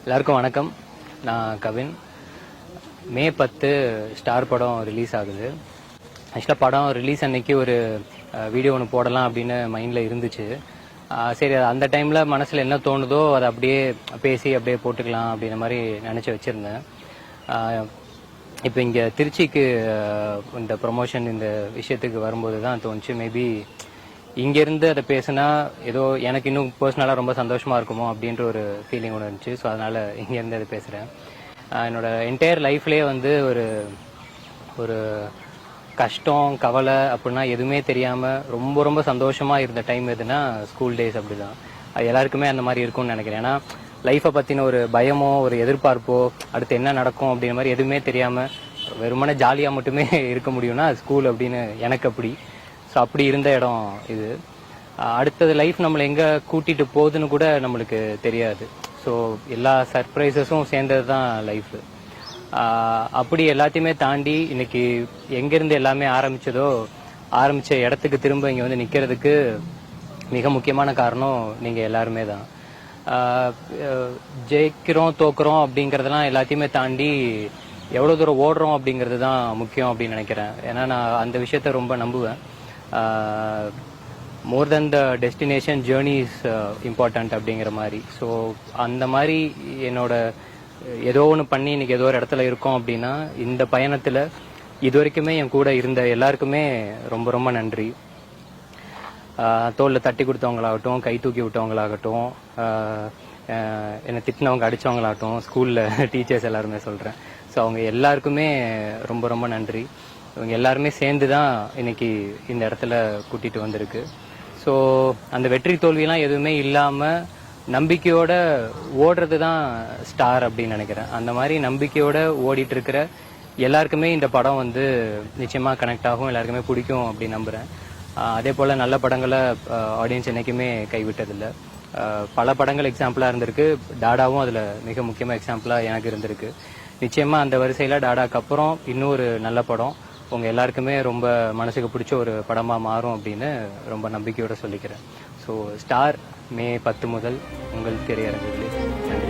எல்லாருக்கும் வணக்கம். நான் கவின். மே 10 ஸ்டார் படம் ரிலீஸ் ஆகுது. ஆக்சுவலாக படம் ரிலீஸ் அன்னைக்கு ஒரு வீடியோ ஒன்று போடலாம் அப்படின்னு மைண்டில் இருந்துச்சு. சரி, அந்த டைமில் மனசில் என்ன தோணுதோ அதை அப்படியே பேசி அப்படியே போட்டுக்கலாம் அப்படின்ற மாதிரி நினச்சி வச்சுருந்தேன். இப்போ இங்கே திருச்சிக்கு இந்த ப்ரொமோஷன் இந்த விஷயத்துக்கு வரும்போது தான் தோணுச்சு, மேபி இங்கேருந்து அதை பேசுனா ஏதோ எனக்கு இன்னும் பர்சனலாக ரொம்ப சந்தோஷமாக இருக்குமோ அப்படின்ற ஒரு ஃபீலிங் ஒன்று இருந்துச்சு. ஸோ அதனால் இங்கேருந்து அதை பேசுகிறேன். என்னோட என்டையர் லைஃப்லேயே வந்து ஒரு ஒரு கஷ்டம் கவலை அப்படின்னா எதுவுமே தெரியாமல் ரொம்ப ரொம்ப சந்தோஷமாக இருந்த டைம் எதுனா ஸ்கூல் டேஸ். அப்படி தான் அது எல்லாருக்குமே அந்த மாதிரி இருக்கும்னு நினைக்கிறேன். ஏன்னா லைஃப்பை பற்றின ஒரு பயமோ ஒரு எதிர்பார்ப்போ அடுத்து என்ன நடக்கும் அப்படின்ற மாதிரி எதுவுமே தெரியாமல் வெறுமனே ஜாலியாக மட்டுமே இருக்க முடியும்னா ஸ்கூல் அப்படின்னு எனக்கு அப்படி. ஸோ அப்படி இருந்த இடம் இது. அடுத்தது லைஃப் நம்மளை எங்கே கூட்டிகிட்டு போகுதுன்னு கூட நம்மளுக்கு தெரியாது. ஸோ எல்லா சர்ப்ரைசஸும் சேர்ந்தது தான் லைஃபு. அப்படி எல்லாத்தையுமே தாண்டி இன்னைக்கு எங்கேருந்து எல்லாமே ஆரம்பித்த இடத்துக்கு திரும்ப இங்கே வந்து நிற்கிறதுக்கு மிக முக்கியமான காரணம் நீங்கள் எல்லாருமே தான். ஜெயிக்கிறோம் தோக்குறோம் அப்படிங்கிறதெல்லாம் எல்லாத்தையுமே தாண்டி எவ்வளோ தூரம் ஓடுறோம் அப்படிங்கிறது தான் முக்கியம் அப்படின்னு நினைக்கிறேன். ஏன்னா நான் அந்த விஷயத்த ரொம்ப நம்புவேன். More than the destination journey is important அப்படிங்கிற மாதிரி. ஸோ அந்த மாதிரி என்னோட ஏதோ ஒன்று பண்ணி இன்னைக்கு ஏதோ ஒரு இடத்துல இருக்கோம் அப்படின்னா இந்த பயணத்தில் இது வரைக்குமே என் கூட இருந்த எல்லாருக்குமே ரொம்ப ரொம்ப நன்றி. தோளில் தட்டி கொடுத்தவங்களாகட்டும், கை தூக்கி விட்டவங்களாகட்டும், என்னை திட்டினவங்க அடித்தவங்களாகட்டும், ஸ்கூலில் டீச்சர்ஸ் எல்லாருமே சொல்கிறேன். ஸோ அவங்க எல்லாருக்குமே ரொம்ப ரொம்ப நன்றி. இவங்க எல்லாருமே சேர்ந்து தான் இன்னைக்கு இந்த இடத்துல கூட்டிகிட்டு வந்திருக்கு. ஸோ அந்த வெற்றி தோல்வியெல்லாம் எதுவுமே இல்லாமல் நம்பிக்கையோட ஓடுறது தான் ஸ்டார் அப்படின்னு நினைக்கிறேன். அந்த மாதிரி நம்பிக்கையோட ஓடிட்டு இருக்கிற எல்லாருக்குமே இந்த படம் வந்து நிச்சயமாக கனெக்ட் ஆகும், எல்லாருக்குமே பிடிக்கும் அப்படின்னு நம்புகிறேன். அதே போல் நல்ல படங்களை ஆடியன்ஸ் என்றைக்குமே கைவிட்டதில்லை. பல படங்கள் எக்ஸாம்பிளாக இருந்திருக்கு. டாடாவும் அதில் மிக முக்கியமாக எக்ஸாம்பிளாக எனக்கு இருந்திருக்கு. நிச்சயமாக அந்த வரிசையில் டாடாக்கு அப்புறம் இன்னும் ஒரு நல்ல படம் உங்கள் எல்லாருக்குமே ரொம்ப மனசுக்கு பிடிச்ச ஒரு படமாக மாறும் அப்படின்னு ரொம்ப நம்பிக்கையோடு சொல்லிக்கிறேன். ஸோ ஸ்டார் மே 10 முதல் உங்கள் திரையரங்குகளில். நன்றி.